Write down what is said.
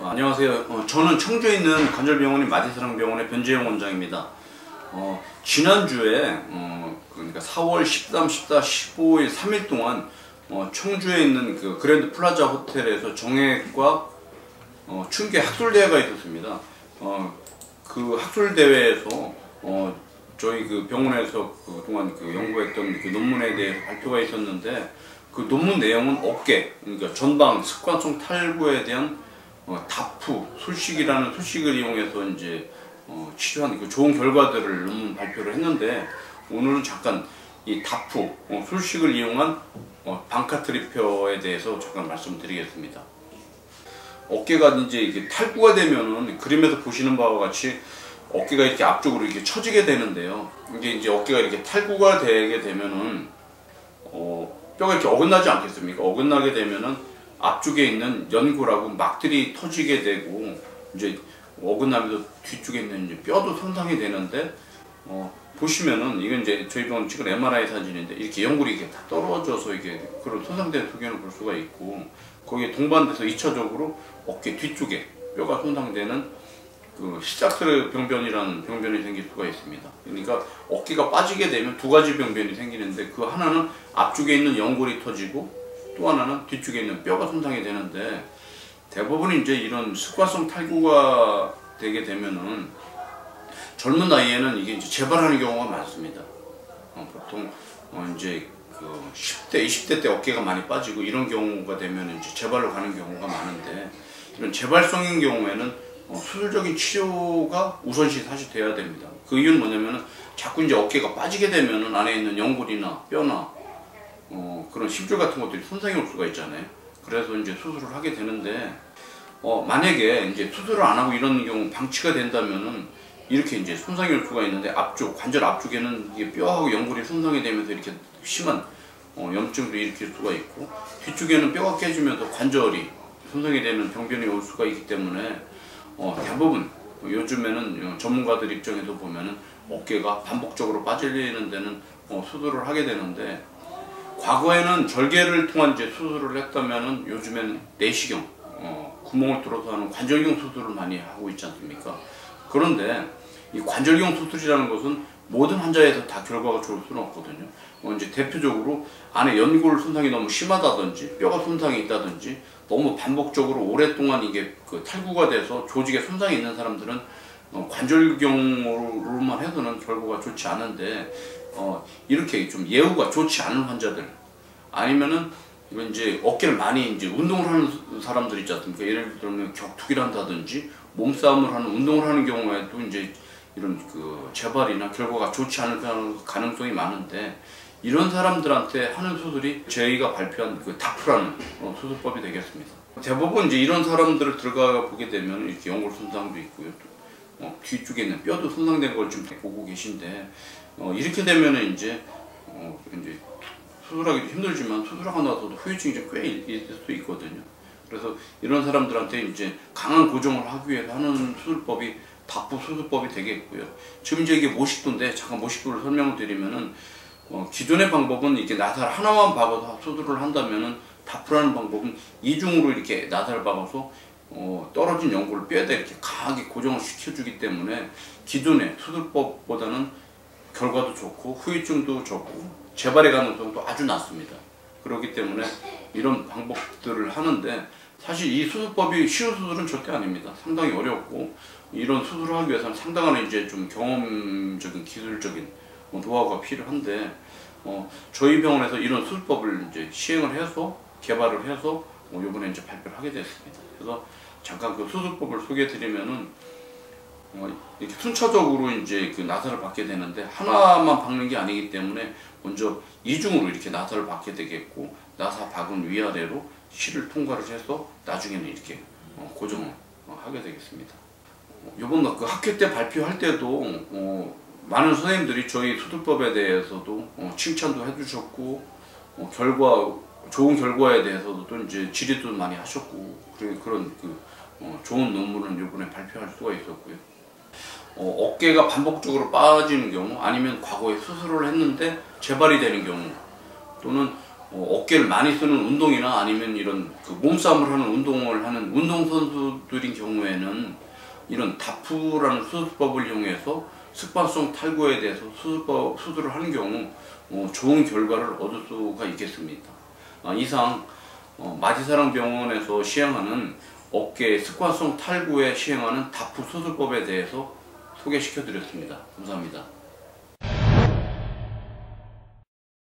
안녕하세요. 저는 청주에 있는 관절병원인 마디사랑병원의 변재영 원장입니다. 지난주에 그러니까 4월 13, 14, 15일 3일 동안 청주에 있는 그 그랜드 플라자 호텔에서 정형외과 춘계 학술대회가 있었습니다. 그 학술대회에서 저희 그 병원에서 그동안 연구했던 그 논문에 대해서 발표가 있었는데, 그 논문 내용은 어깨, 그러니까 전방 습관성 탈구에 대한 다프 술식이라는 술식을 이용해서 이제 치료한 그 좋은 결과들을 논문 발표를 했는데, 오늘은 잠깐 이 다프 술식을 이용한 방카트 리페어에 대해서 잠깐 말씀드리겠습니다. 어깨가 이제 이게 탈구가 되면은 그림에서 보시는 바와 같이 어깨가 이렇게 앞쪽으로 이렇게 처지게 되는데요. 이게 이제 어깨가 이렇게 탈구가 되게 되면은 뼈가 이렇게 어긋나지 않겠습니까? 어긋나게 되면은 앞쪽에 있는 연골하고 막들이 터지게 되고, 이제 어긋나면서 뒤쪽에 있는 이제 뼈도 손상이 되는데, 보시면은 이건 이제 저희 병원 찍은 MRI 사진인데, 이렇게 연골이 이렇게 다 떨어져서 이게 그런 손상된 소견을 볼 수가 있고, 거기에 동반돼서 2차적으로 어깨 뒤쪽에 뼈가 손상되는 그 시자크 병변이라는 병변이 생길 수가 있습니다. 그러니까 어깨가 빠지게 되면 두 가지 병변이 생기는데, 그 하나는 앞쪽에 있는 연골이 터지고 또 하나는 뒤쪽에 있는 뼈가 손상이 되는데, 대부분 이제 이런 습관성 탈구가 되게 되면은 젊은 나이에는 이게 이제 재발하는 경우가 많습니다. 보통 이제 그 10대, 20대 때 어깨가 많이 빠지고 이런 경우가 되면 이제 재발로 가는 경우가 많은데, 이런 재발성인 경우에는 수술적인 치료가 우선시 사실 돼야 됩니다. 그 이유는 뭐냐면은 자꾸 이제 어깨가 빠지게 되면은 안에 있는 연골이나 뼈나 그런 심줄 같은 것들이 손상이 올 수가 있잖아요. 그래서 이제 수술을 하게 되는데, 만약에 이제 수술을 안 하고 이런 경우 방치가 된다면은 이렇게 이제 손상이 올 수가 있는데, 앞쪽 관절 앞쪽에는 이게 뼈하고 연골이 손상이 되면서 이렇게 심한 염증도 일으킬 수가 있고, 뒤쪽에는 뼈가 깨지면서 관절이 손상이 되는 병변이 올 수가 있기 때문에 대부분 요즘에는 전문가들 입장에서 보면은 어깨가 반복적으로 빠지는 데는 수술을 하게 되는데, 과거에는 절개를 통한 이제 수술을 했다면은 요즘에는 내시경, 구멍을 뚫어서 하는 관절경 수술을 많이 하고 있지 않습니까? 그런데 이 관절경 수술이라는 것은 모든 환자에서 다 결과가 좋을 수는 없거든요. 이제 대표적으로 안에 연골 손상이 너무 심하다든지 뼈가 손상이 있다든지 너무 반복적으로 오랫동안 이게 그 탈구가 돼서 조직에 손상이 있는 사람들은 관절경으로만 해서는 결과가 좋지 않은데, 이렇게 좀 예후가 좋지 않은 환자들, 아니면은 이건 이제 어깨를 많이 이제 운동을 하는 사람들 있지 않습니까? 예를 들면 격투기를 한다든지 몸싸움을 하는 운동을 하는 경우에도 이제 이런 그 재발이나 결과가 좋지 않을 가능성이 많은데, 이런 사람들한테 하는 수술이 저희가 발표한 그 다프라는 수술법이 되겠습니다. 대부분 이제 이런 사람들을 들어가 보게 되면 이렇게 연골 손상도 있고요. 또 뒤쪽에 있는 뼈도 손상된 걸 지금 보고 계신데, 이렇게 되면은 이제 수술하기도 힘들지만 수술하고 나서도 후유증이 좀 꽤 있을 수 있거든요. 그래서 이런 사람들한테 이제 강한 고정을 하기 위해서 하는 수술법이 다프 수술법이 되겠고요. 지금 이제 이게 모식도인데, 잠깐 모식도를 설명을 드리면은, 기존의 방법은 이렇게 나사를 하나만 박아서 수술을 한다면은, 다프라는 방법은 이중으로 이렇게 나사를 박아서 떨어진 연골을 뼈에다 이렇게 강하게 고정을 시켜주기 때문에 기존의 수술법보다는 결과도 좋고 후유증도 적고 재발의 가능성도 아주 낮습니다. 그렇기 때문에 이런 방법들을 하는데, 사실 이 수술법이 쉬운 수술은 절대 아닙니다. 상당히 어렵고, 이런 수술을 하기 위해서는 상당한 이제 좀 경험적인 기술적인 노하우가 필요한데, 저희 병원에서 이런 수술법을 이제 시행을 해서 개발을 해서 이번에 이제 발표를 하게 됐습니다. 그래서 잠깐 그 수술법을 소개해드리면은, 이렇게 순차적으로 이제 그 나사를 박게 되는데, 하나만 박는 게 아니기 때문에 먼저 이중으로 이렇게 나사를 박게 되겠고, 나사 박은 위아래로 실을 통과를 해서 나중에는 이렇게 고정을 하게 되겠습니다. 이번 그 학회 때 발표할 때도 많은 선생님들이 저희 수술법에 대해서도 칭찬도 해주셨고, 좋은 결과에 대해서도 또 이제 질의도 많이 하셨고, 그런 좋은 논문을 이번에 발표할 수가 있었고요. 어깨가 반복적으로 빠지는 경우, 아니면 과거에 수술을 했는데 재발이 되는 경우, 또는 어깨를 많이 쓰는 운동이나 아니면 이런 그 몸싸움을 하는 운동을 하는 운동선수들인 경우에는 이런 다프라는 수술법을 이용해서 습관성 탈구에 대해서 수술을 하는 경우 좋은 결과를 얻을 수가 있겠습니다. 이상 마지사랑병원에서 시행하는 어깨 습관성 탈구에 시행하는 다프 수술법에 대해서 소개시켜 드렸습니다. 감사합니다.